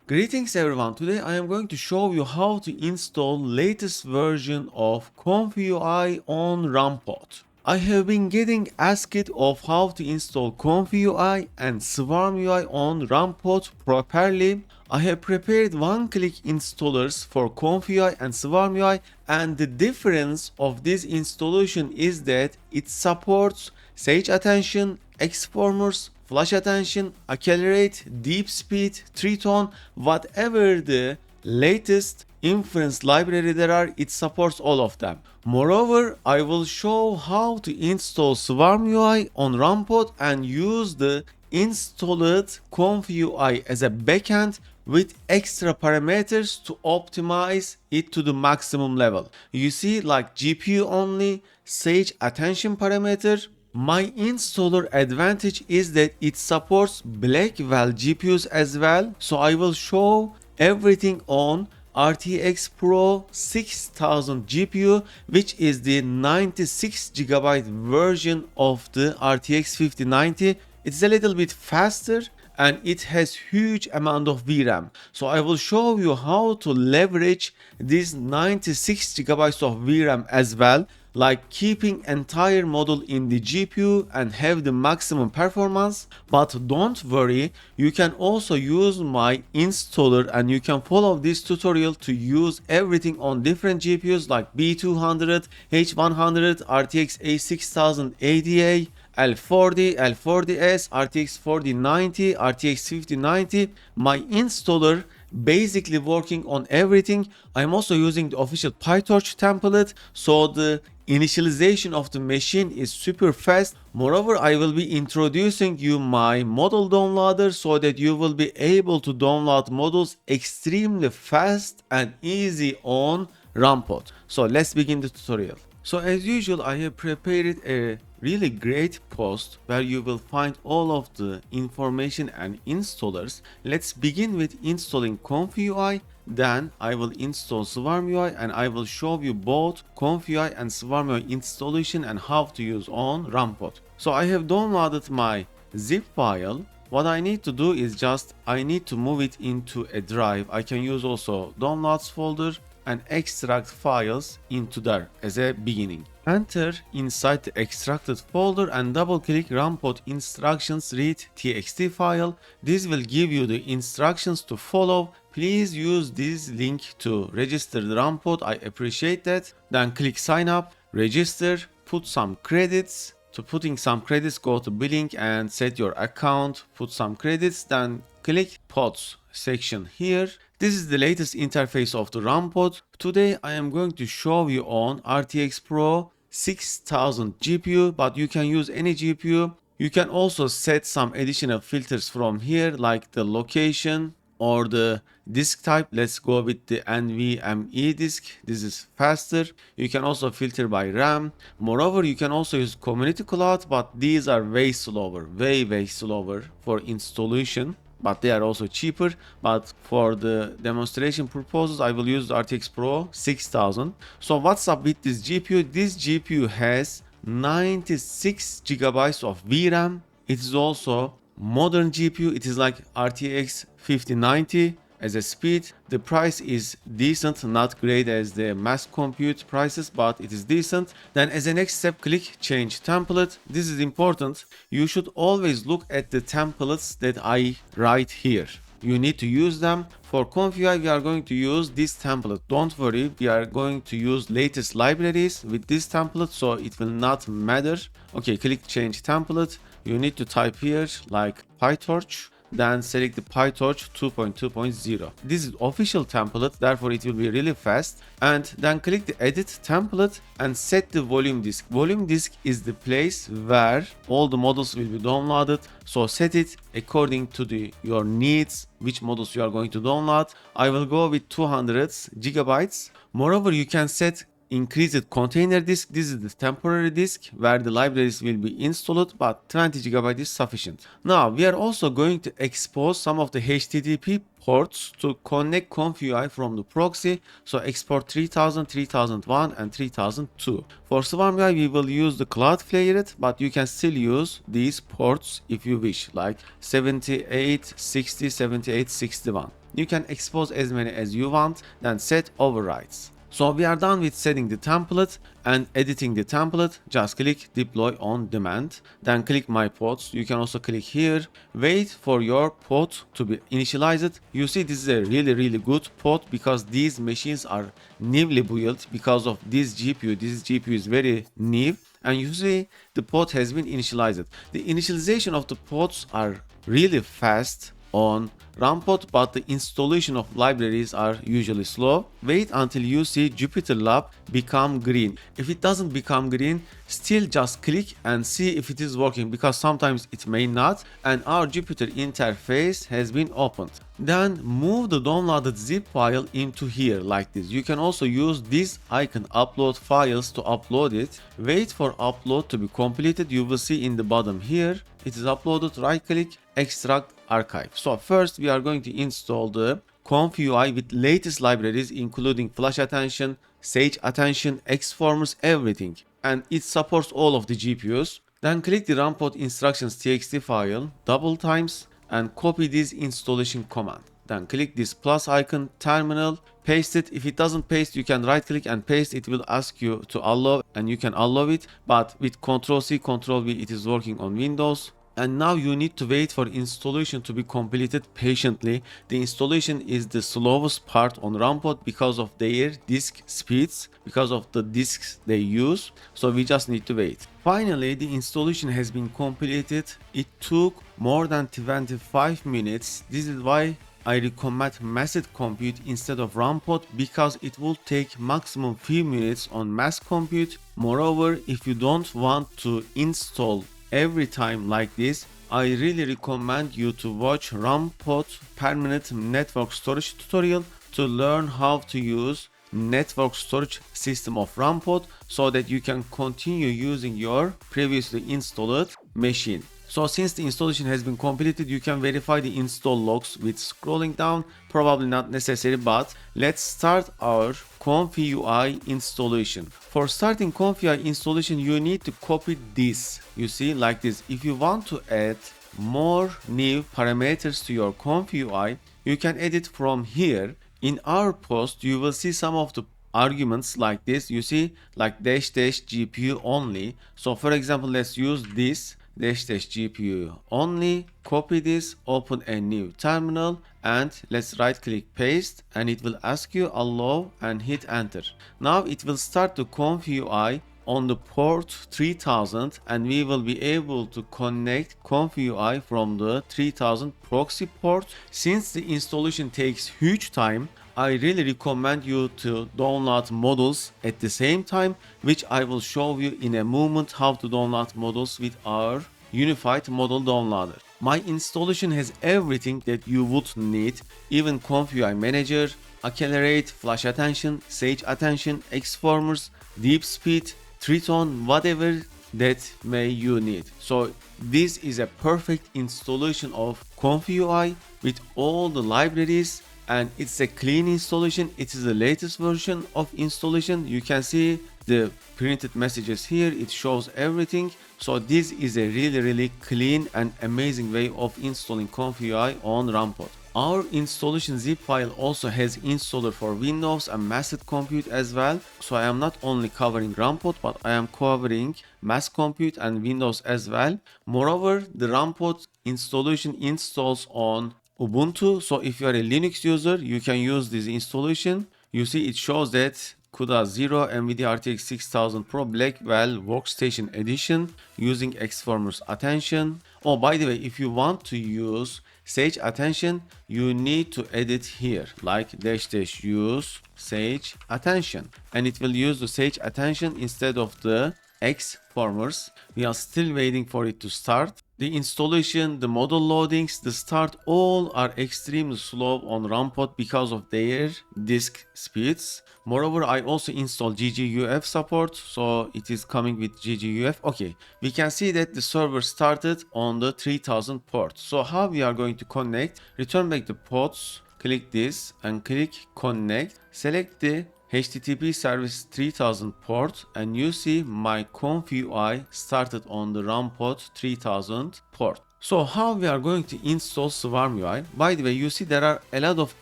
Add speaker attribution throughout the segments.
Speaker 1: Greetings everyone, today I am going to show you how to install latest version of ComfyUI on RunPod. I have been getting asked of how to install ComfyUI and SwarmUI on RunPod properly. I have prepared one-click installers for ComfyUI and SwarmUI, and the difference of this installation is that it supports Sage Attention, xFormers, Flash Attention, Accelerate, DeepSpeed, Triton, whatever the latest inference library there are, it supports all of them. Moreover, I will show how to install SwarmUI on RunPod and use the installed ComfyUI as a backend with extra parameters to optimize it to the maximum level. You see, like GPU only, Sage Attention parameter. My installer advantage is that it supports Blackwell GPUs as well, so I will show everything on RTX Pro 6000 GPU, which is the 96GB version of the RTX 5090. It's a little bit faster and it has huge amount of VRAM. So I will show you how to leverage this 96GB of VRAM as well, like keeping entire model in the GPU and have the maximum performance. But don't worry, you can also use my installer and you can follow this tutorial to use everything on different GPUs like B200, H100, RTX A6000 ADA, L40, L40S, RTX 4090, RTX 5090. My installer basically working on everything. I'm also using the official PyTorch template, so the initialization of the machine is super fast. Moreover, I will be introducing you my model downloader so that you will be able to download models extremely fast and easy on RunPod. So let's begin the tutorial. So as usual, I have prepared a really great post where you will find all of the information and installers. Let's begin with installing ComfyUI, then I will install SwarmUI and I will show you both ComfyUI and SwarmUI installation and how to use on RunPod. So I have downloaded my zip file. What I need to do is I need to move it into a drive. I can use also downloads folder and extract files into there as a beginning. Enter inside the extracted folder and double click RunPod instructions read txt file. This will give you the instructions to follow. Please use this link to register the RunPod. I appreciate that. Then click sign up, register, put some credits. To putting some credits, go to billing and set your account, put some credits, then click pods section here. This is the latest interface of the RunPod. Today I am going to show you on RTX Pro 6000 GPU, but you can use any GPU. You can also set some additional filters from here, like the location or the disk type. Let's go with the NVMe disk. This is faster. You can also filter by RAM. Moreover, you can also use community cloud, but these are way slower, way slower for installation, but they are also cheaper. But for the demonstration purposes, I will use the RTX Pro 6000. So what's up with this GPU? This GPU has 96GB of VRAM. It is also modern GPU. It is like RTX 5090 as a speed. The price is decent, not great as the mass compute prices, but it is decent. Then as a next step, click change template. This is important. You should always look at the templates that I write here. You need to use them. For ComfyUI, we are going to use this template. Don't worry, we are going to use latest libraries with this template, so it will not matter. Okay, click change template. You need to type here like PyTorch, then select the PyTorch 2.2.0. This is official template, therefore it will be really fast. And then click the edit template and set the volume disk. Volume disk is the place where all the models will be downloaded. So set it according to your needs, which models you are going to download. I will go with 200 gigabytes. Moreover, you can set increased container disk. This is the temporary disk where the libraries will be installed, but 20GB is sufficient. Now we are also going to expose some of the HTTP ports to connect ComfyUI from the proxy. So export 3000, 3001 and 3002. For SwarmUI we will use the Cloudflared, but you can still use these ports if you wish, like 7860, 7861. You can expose as many as you want, then set overrides. So we are done with setting the template and editing the template. Just click deploy on demand, then click my pods. You can also click here, wait for your pod to be initialized. You see this is a really good pod because these machines are newly built because of this GPU. This GPU is very new, and you see the pod has been initialized. The initialization of the pods are really fast on RunPod, but the installation of libraries are usually slow. Wait until you see Jupyter Lab become green. If it doesn't become green, still just click and see if it is working, because sometimes it may not, and our Jupyter interface has been opened. Then move the downloaded zip file into here like this. You can also use this icon upload files to upload it. Wait for upload to be completed. You will see in the bottom here it is uploaded. Right click, extract archive. So first we are going to install the ComfyUI with latest libraries including Flash Attention, Sage Attention, xFormers, everything, and it supports all of the GPUs. Then click the RunPod instructions txt file double times and copy this installation command. Then click this plus icon, terminal, paste it. If it doesn't paste, you can right click and paste. It will ask you to allow and you can allow it, but with Ctrl+C, Ctrl+V it is working on Windows. And now you need to wait for installation to be completed patiently. The installation is the slowest part on RunPod because of their disk speeds, because of the disks they use. So we just need to wait. Finally, the installation has been completed. It took more than 25 minutes. This is why I recommend massive compute instead of RunPod, because it will take maximum few minutes on mass compute. Moreover, if you don't want to install every time like this, I really recommend you to watch RunPod permanent network storage tutorial to learn how to use network storage system of RunPod so that you can continue using your previously installed machine. So since the installation has been completed, you can verify the install logs with scrolling down. Probably not necessary, but let's start our ComfyUI installation. For starting ComfyUI installation, you need to copy this. You see, like this. If you want to add more new parameters to your ComfyUI, you can edit from here. In our post, you will see some of the arguments like this. You see, like dash GPU only. So for example, let's use this. Dash GPU only, copy this, open a new terminal, and let's right click paste, and it will ask you allow and hit enter. Now it will start the ComfyUI on the port 3000, and we will be able to connect ComfyUI from the 3000 proxy port. Since the installation takes huge time, I really recommend you to download models at the same time, which I will show you in a moment how to download models with our unified model downloader. My installation has everything that you would need, even ComfyUI Manager, Accelerate, Flash Attention, Sage Attention, xFormers, DeepSpeed, Triton, whatever that may you need. So this is a perfect installation of ComfyUI with all the libraries, and it's a clean installation. It is the latest version of installation. You can see the printed messages here. It shows everything. So this is a really clean and amazing way of installing ComfyUI on RunPod. Our installation zip file also has installer for Windows and massive compute as well. So I am not only covering RunPod, but I am covering mass compute and Windows as well. Moreover, the RunPod installation installs on Ubuntu. So if you are a Linux user, you can use this installation. You see it shows that CUDA 0 NVIDIA RTX 6000 Pro Blackwell Workstation Edition using xFormers Attention. Oh, by the way, if you want to use Sage Attention, you need to edit here, like -- use Sage Attention, and it will use the Sage Attention instead of the xFormers. We are still waiting for it to start. The installation, the model loadings, the start, all are extremely slow on RunPod because of their disk speeds. Moreover, I also installed GGUF support, so it is coming with GGUF. Okay, we can see that the server started on the 3000 port. So how we are going to connect? Return back the ports, click this and click connect. Select the HTTP service 3000 port, and you see my ComfyUI started on the RunPod 3000 port. So how we are going to install SwarmUI? By the way, you see there are a lot of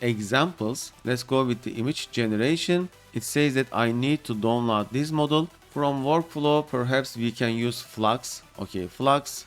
Speaker 1: examples. Let's go with the image generation. It says that I need to download this model. From workflow, perhaps we can use FLUX. Okay, FLUX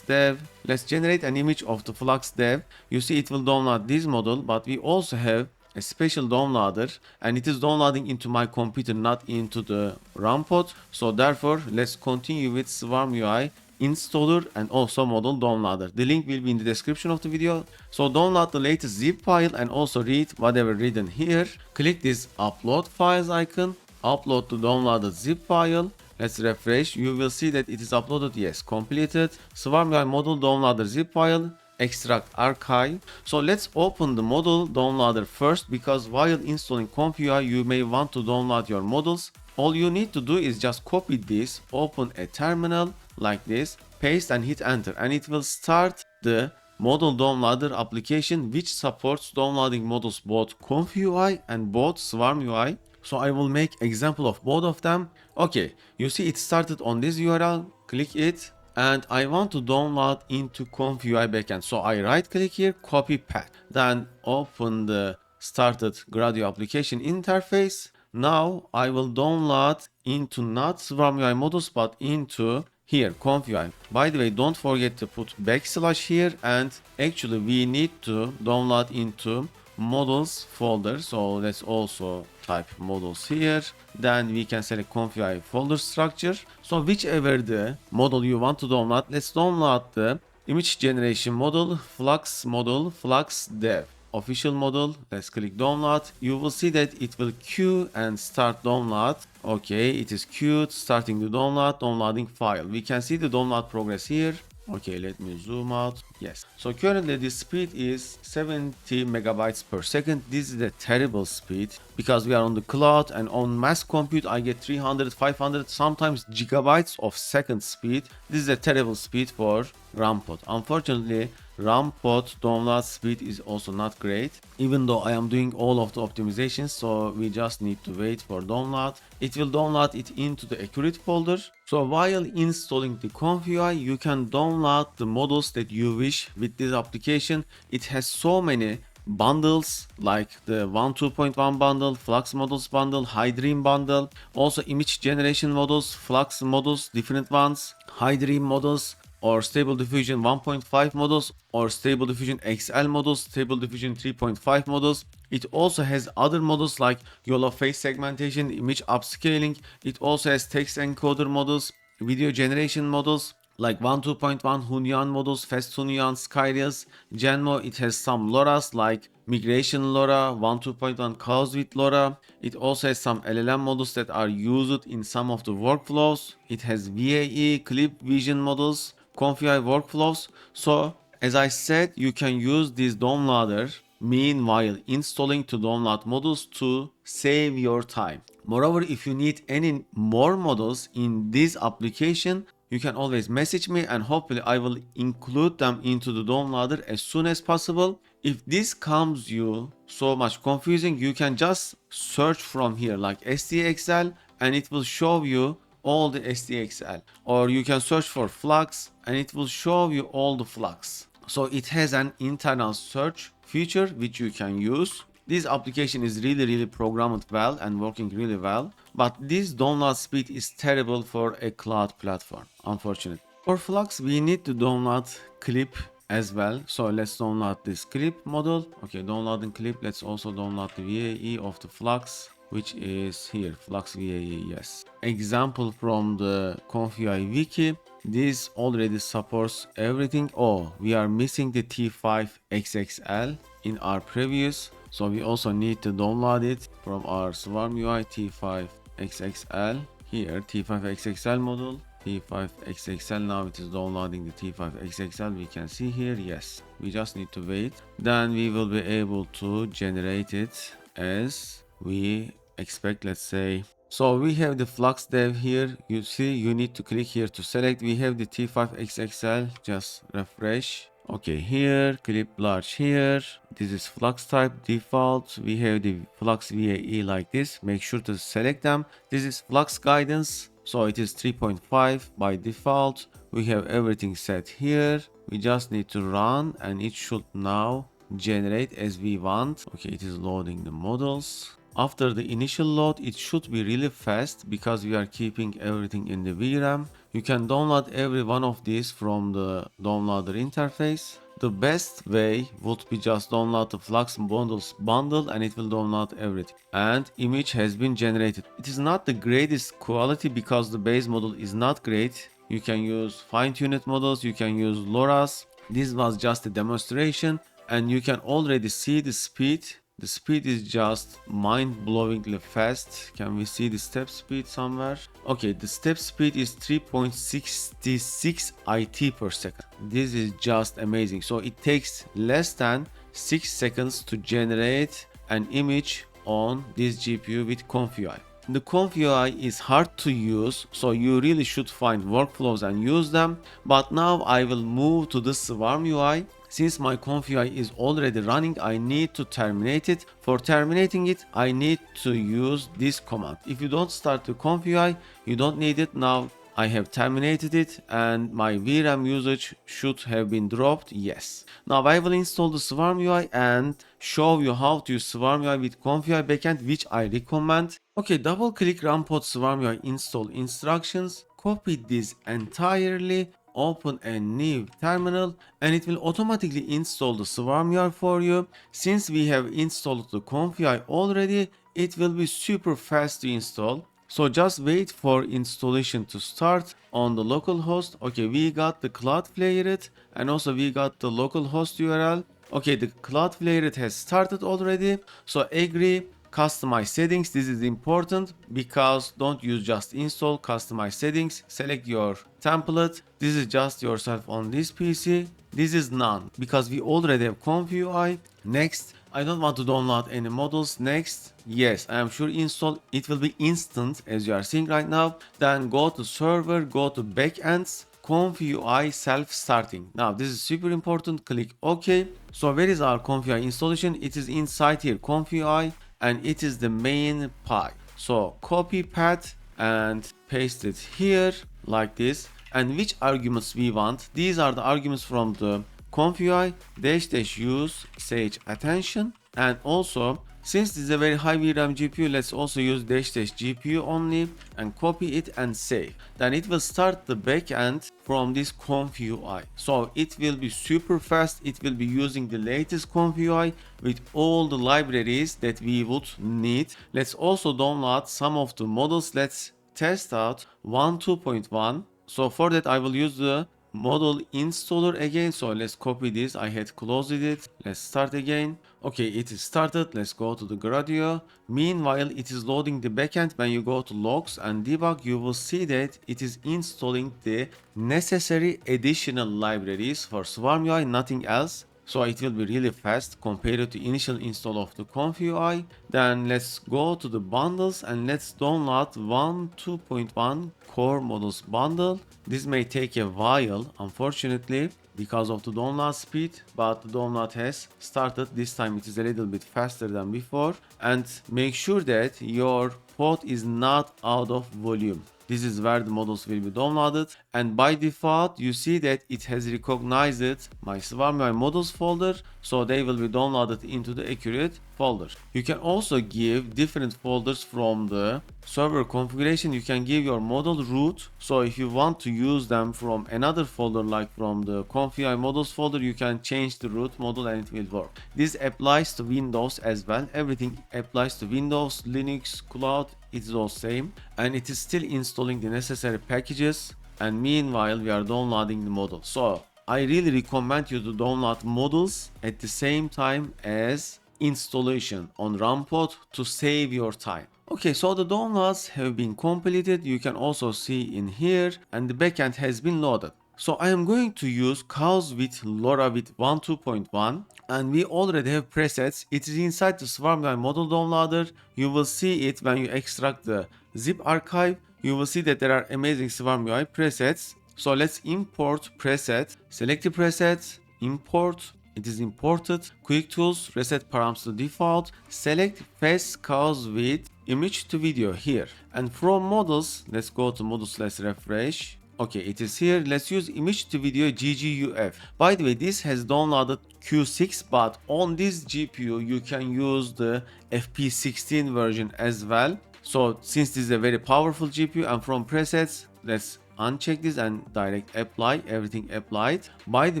Speaker 1: dev. Let's generate an image of the FLUX dev. You see it will download this model, but we also have a special downloader, and it is downloading into my computer, not into the RunPod. So therefore, let's continue with SwarmUI installer and also model downloader. The link will be in the description of the video. So download the latest zip file and also read whatever written here. Click this upload files icon, upload the downloaded zip file. Let's refresh. You will see that it is uploaded. Yes, completed. SwarmUI model downloader zip file, extract archive. So let's open the model downloader first, because while installing ComfyUI you may want to download your models. All you need to do is just copy this, open a terminal like this, paste and hit enter, and it will start the model downloader application, which supports downloading models both ComfyUI and both SwarmUI. So I will make example of both of them. Okay, you see it started on this URL, click it, and I want to download into ComfyUI backend. So I right click here, copy path, then open the started Gradio application interface. Now I will download into not SwarmUI models but into here ComfyUI. By the way, don't forget to put backslash here, and actually we need to download into models folder. So let's also type models here, then we can select ComfyUI folder structure. So whichever the model you want to download, let's download the image generation model, FLUX dev official model. Let's click download. You will see that it will queue and start download. Okay, it is queued, starting the download, downloading file. We can see the download progress here. Okay, let me zoom out. Yes, so currently the speed is 70 megabytes per second. This is a terrible speed because we are on the cloud, and on mass compute I get 300, 500, sometimes gigabytes of second speed. This is a terrible speed for RunPod. Unfortunately, RunPod download speed is also not great, even though I am doing all of the optimizations. So we just need to wait for download. It will download it into the accurate folder. So while installing the ComfyUI, you can download the models that you wish with this application. It has so many bundles like the 1.2.1 bundle, FLUX models bundle, High Dream bundle, also image generation models, FLUX models, different ones, High Dream models, or Stable Diffusion 1.5 models, or Stable Diffusion XL models, Stable Diffusion 3.5 models. It also has other models like YOLO face segmentation, image upscaling. It also has text encoder models, video generation models like 1.2.1 Hunyan models, Fast Hunyan, Skyrias, Genmo. It has some LoRa's like Migration LoRa, 1.2.1 Chaos with LoRa. It also has some LLM models that are used in some of the workflows. It has VAE, Clip Vision models, ComfyUI workflows. So as I said, you can use this downloader meanwhile installing to download models to save your time. Moreover, if you need any more models in this application, you can always message me, and hopefully I will include them into the downloader as soon as possible. If this comes you so much confusing, you can just search from here like SDXL and it will show you all the SDXL, or you can search for FLUX and it will show you all the FLUX. So it has an internal search feature which you can use. This application is really programmed well and working really well, but this download speed is terrible for a cloud platform, unfortunately. For FLUX we need to download clip as well. So let's download this clip model. Okay, downloading clip. Let's also download the VAE of the FLUX, which is here, FLUX VAE. Yes, example from the ComfyUI wiki. This already supports everything. Oh, we are missing the T5 XXL in our previews, so we also need to download it from our SwarmUI. T5 XXL here, T5 XXL model, T5 XXL. Now it is downloading the T5 XXL. We can see here. Yes, we just need to wait, then we will be able to generate it as we expect. Let's say, so we have the FLUX dev here. You see, you need to click here to select. We have the T5 XXL. Just refresh. Okay, here clip large here. This is FLUX type default. We have the FLUX VAE like this. Make sure to select them. This is FLUX guidance, so it is 3.5 by default. We have everything set here. We just need to run and it should now generate as we want. Okay, it is loading the models. After the initial load, it should be really fast because we are keeping everything in the VRAM. You can download every one of these from the downloader interface. The best way would be just download the FLUX models bundle and it will download everything. And image has been generated. It is not the greatest quality because the base model is not great. You can use fine-tuned models, you can use LoRa's. This was just a demonstration and you can already see the speed. The speed is just mind-blowingly fast. Can we see the step speed somewhere? Okay, the step speed is 3.66 IT per second. This is just amazing. So it takes less than 6 seconds to generate an image on this GPU with ComfyUI. The ComfyUI is hard to use, so you really should find workflows and use them. But now I will move to the SwarmUI. Since my ComfyUI is already running, I need to terminate it. For terminating it, I need to use this command. If you don't start the ComfyUI, you don't need it. Now I have terminated it and my VRAM usage should have been dropped. Yes. Now I will install the SwarmUI and show you how to use SwarmUI with ComfyUI backend, which I recommend. Okay, double click RunPod SwarmUI install instructions. Copy this entirely. Open a new terminal and it will automatically install the SwarmUI for you. Since we have installed the ComfyUI already, it will be super fast to install. So just wait for installation to start on the local host. Okay, we got the Cloudflared and also we got the local host URL. Okay, the Cloudflared has started already. So agree. Customize settings. This is important because don't use just install, customize settings. Select your template. This is just yourself on this PC. This is none because we already have ComfyUI. Next, I don't want to download any models. Next, yes, I am sure install. It will be instant as you are seeing right now. Then go to server, go to backends. ComfyUI self-starting. Now this is super important. Click OK. So where is our ComfyUI installation? It is inside here, ComfyUI. And it is the main py. So copy path and paste it here like this. And which arguments we want? These are the arguments from the ComfyUI --use sage attention. And also, since this is a very high VRAM GPU, let's also use --GPU only and copy it and save. Then it will start the backend from this ComfyUI. So it will be super fast. It will be using the latest ComfyUI with all the libraries that we would need. Let's also download some of the models. Let's test out 1.2.1. So for that I will use the model installer again. So let's copy this. I had closed it. Let's start again. Okay, it is started. Let's go to the Gradio. Meanwhile, it is loading the backend. When you go to logs and debug, you will see that it is installing the necessary additional libraries for SwarmUI, nothing else. So it will be really fast compared to the initial install of the ComfyUI. Then let's go to the bundles and let's download 1.2.1 core models bundle. This may take a while, unfortunately, because of the download speed, but the download has started. This time it is a little bit faster than before. And make sure that your pod is not out of volume. This is where the models will be downloaded, and by default you see that it has recognized my SwarmUI models folder, so they will be downloaded into the accurate folder. You can also give different folders from the server configuration. You can give your model root, so if you want to use them from another folder like from the ComfyUI models folder, you can change the root model and it will work. This applies to Windows as well. Everything applies to Windows, Linux, Cloud. It is all same, and it is still installing the necessary packages, and meanwhile we are downloading the model. So I really recommend you to download models at the same time as installation on RunPod to save your time. Okay, so the downloads have been completed. You can also see in here, and the backend has been loaded. So I am going to use cows with LoRa with 1.2.1, and we already have presets. It is inside the SwarmUI model downloader. You will see it when you extract the zip archive. You will see that there are amazing SwarmUI presets. So let's import preset, select the preset, import. It is imported. Quick tools, reset params to default. Select fast cows with image to video here. And from models, let's go to models, let's refresh. Okay, it is here. Let's use image to video GGUF. By the way, this has downloaded Q6, but on this GPU you can use the FP16 version as well. So since this is a very powerful GPU, and from presets, let's uncheck this and direct apply, everything applied. By the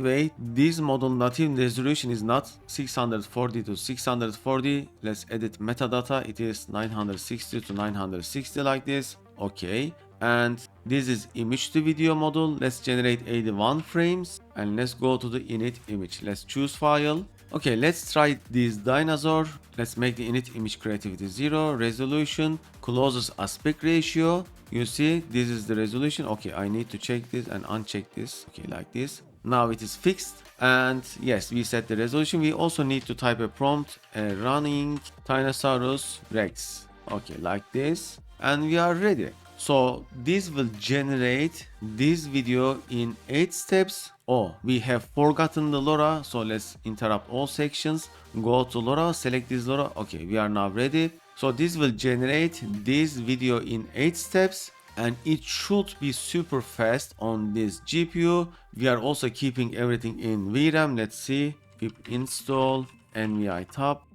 Speaker 1: way, this model native resolution is not 640 to 640. Let's edit metadata. It is 960 to 960 like this. Okay, and this is image to video model. Let's generate 81 frames and let's go to the init image. Let's choose file. Okay, let's try this dinosaur. Let's make the init image creativity 0, resolution, closest aspect ratio. You see, this is the resolution. Okay, I need to check this and uncheck this. Okay, like this. Now it is fixed. And yes, we set the resolution. We also need to type a prompt, running Tyrannosaurus Rex. Okay, like this. And we are ready. So this will generate this video in 8 steps. Oh, we have forgotten the LoRa. So let's interrupt all sections. Go to LoRa, select this LoRa. Okay, we are now ready. So this will generate this video in 8 steps. And it should be super fast on this GPU. We are also keeping everything in VRAM. Let's see. Pip install NVI top.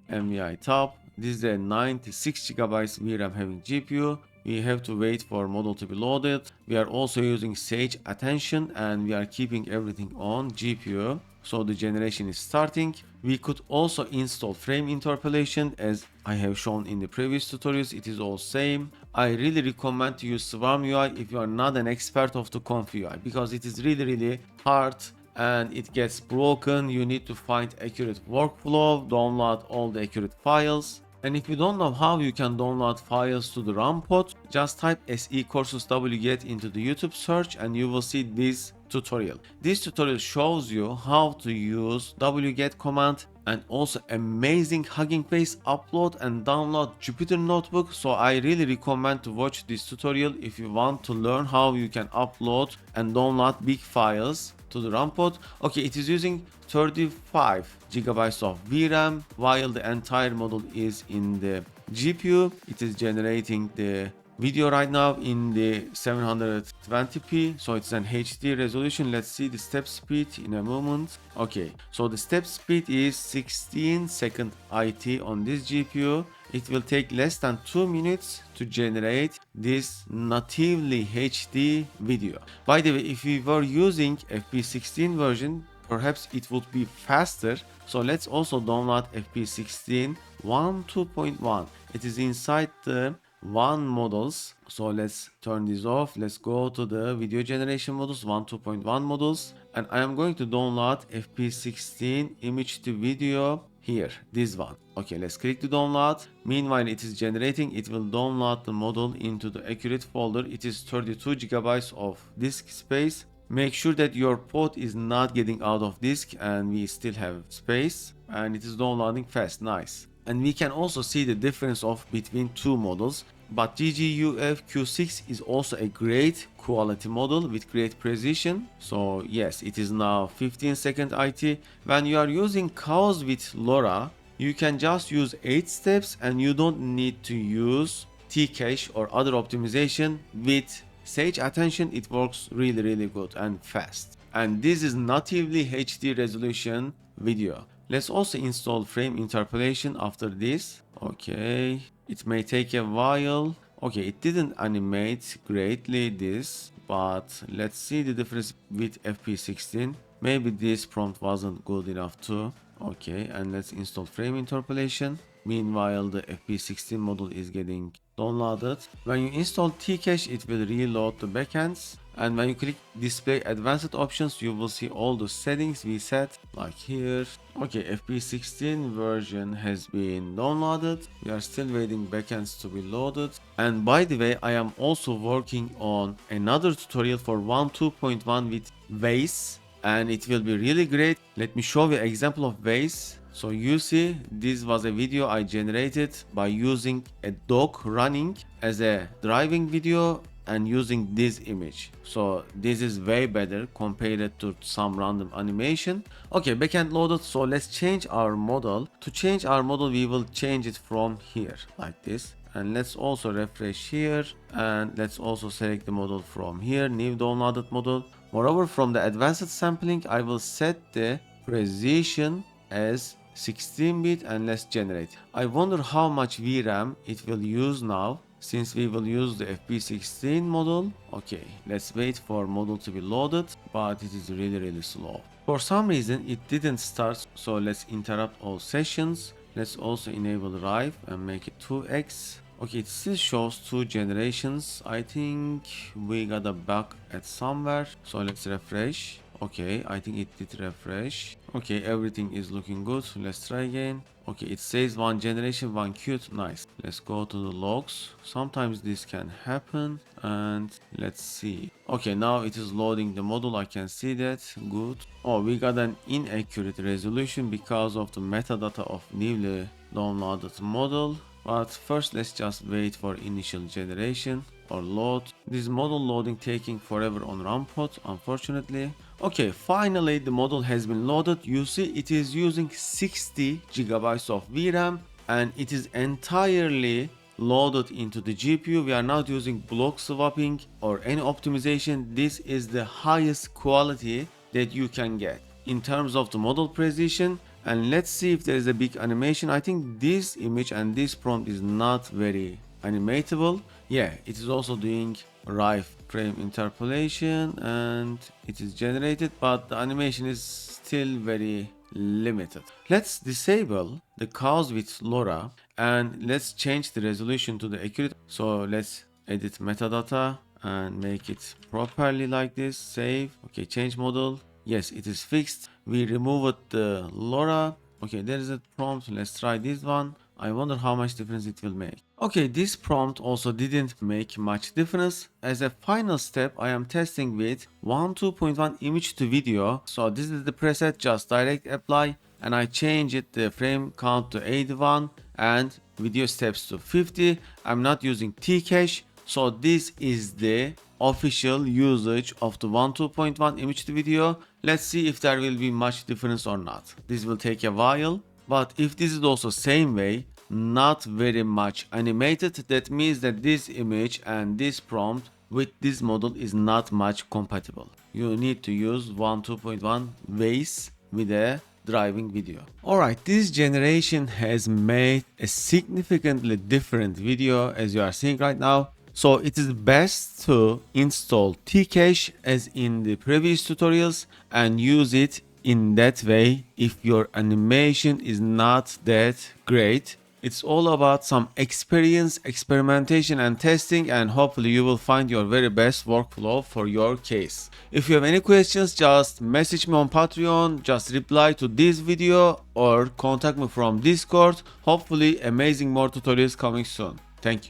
Speaker 1: This is a 96 GB VRAM having GPU. We have to wait for model to be loaded. We are also using Sage Attention and we are keeping everything on GPU. So the generation is starting. We could also install frame interpolation as I have shown in the previous tutorials. It is all same. I really recommend to use SwarmUI if you are not an expert of the ComfyUI, because it is really hard and it gets broken. You need to find accurate workflow, download all the accurate files. And if you don't know how you can download files to the RunPod, just type SE courses wget into the YouTube search and you will see this tutorial. This tutorial shows you how to use wget command and also amazing Hugging Face upload and download Jupyter notebook. So I really recommend to watch this tutorial if you want to learn how you can upload and download big files to the RunPod. Okay, it is using 35 GB of VRAM while the entire model is in the GPU. It is generating the video right now in the 720p, so it's an HD resolution. Let's see the step speed in a moment. Okay, so the step speed is 16 second IT on this GPU. It will take less than 2 minutes to generate this natively HD video. By the way, if we were using FP16 version, perhaps it would be faster. So let's also download FP16 1.2.1. It is inside the one models. So let's turn this off. Let's go to the video generation models, 1.2.1 models, and I am going to download FP16 image to video here, this one. Okay, let's click to download. Meanwhile it is generating. It will download the model into the accurate folder. It is 32 GB of disk space. Make sure that your pod is not getting out of disk and we still have space, and it is downloading fast. Nice. And we can also see the difference of between two models. But GGUF Q6 is also a great quality model with great precision. So yes, it is now 15 second IT. When you are using cows with LoRa, you can just use 8 steps and you don't need to use T-cache or other optimization. With Sage Attention, it works really good and fast. And this is natively HD resolution video. Let's also install frame interpolation after this. Okay, it may take a while. Okay, it didn't animate greatly this, but let's see the difference with FP16. Maybe this prompt wasn't good enough too. Okay, and let's install frame interpolation. Meanwhile, the FP16 model is getting downloaded. When you install T-cache, it will reload the backends. And when you click display advanced options, you will see all the settings we set, like here. Okay, FP16 version has been downloaded. We are still waiting backends to be loaded. And by the way, I am also working on another tutorial for 1.2.1 with Vase, and it will be really great. Let me show you an example of Vase. So you see, this was a video I generated by using a dog running as a driving video and using this image. So this is way better compared to some random animation. Okay, backend loaded. So let's change our model. To change our model, we will change it from here like this, and let's also refresh here, and let's also select the model from here, new downloaded model. Moreover, from the advanced sampling, I will set the precision as 16-bit and let's generate. I wonder how much VRAM it will use now, since we will use the FP16 model. Okay, let's wait for model to be loaded, but it is really slow. For some reason it didn't start, so let's interrupt all sessions. Let's also enable RIFE and make it 2x. Okay, it still shows 2 generations. I think we got a bug at somewhere, so let's refresh. Okay, I think it did refresh. Okay, everything is looking good. Let's try again. Okay, it says 1 generation, 1 queue. Nice. Let's go to the logs. Sometimes this can happen, and let's see. Okay, now it is loading the model. I can see that. Good. Oh, we got an inaccurate resolution because of the metadata of newly downloaded model. But first, let's just wait for initial generation or load. This model loading taking forever on RunPod, unfortunately. Okay, finally the model has been loaded. You see it is using 60 GB of VRAM and it is entirely loaded into the GPU. We are not using block swapping or any optimization. This is the highest quality that you can get in terms of the model precision. And let's see if there is a big animation. I think this image and this prompt is not very animatable. Yeah, it is also doing RIFE frame interpolation and it is generated, but the animation is still very limited. Let's disable the cause with LoRa and let's change the resolution to the accurate. So let's edit metadata and make it properly like this. Save. Okay, change model. Yes, it is fixed. We removed the LoRa. Okay, there is a prompt. Let's try this one. I wonder how much difference it will make. Okay, this prompt also didn't make much difference. As a final step, I am testing with 2.1 image to video. So this is the preset, just direct apply, and I change it the frame count to 81 and video steps to 50. I'm not using T-cache. So this is the official usage of the 2.1 image to video. Let's see if there will be much difference or not. This will take a while, but if this is also same way, not very much animated, that means that this image and this prompt with this model is not much compatible. You need to use 2.1 ways with a driving video. Alright, this generation has made a significantly different video as you are seeing right now. So it is best to install T-cache as in the previous tutorials and use it in that way if your animation is not that great. It's all about some experience, experimentation and testing, and hopefully you will find your very best workflow for your case. If you have any questions, just message me on Patreon, just reply to this video or contact me from Discord. Hopefully amazing more tutorials coming soon. Thank you.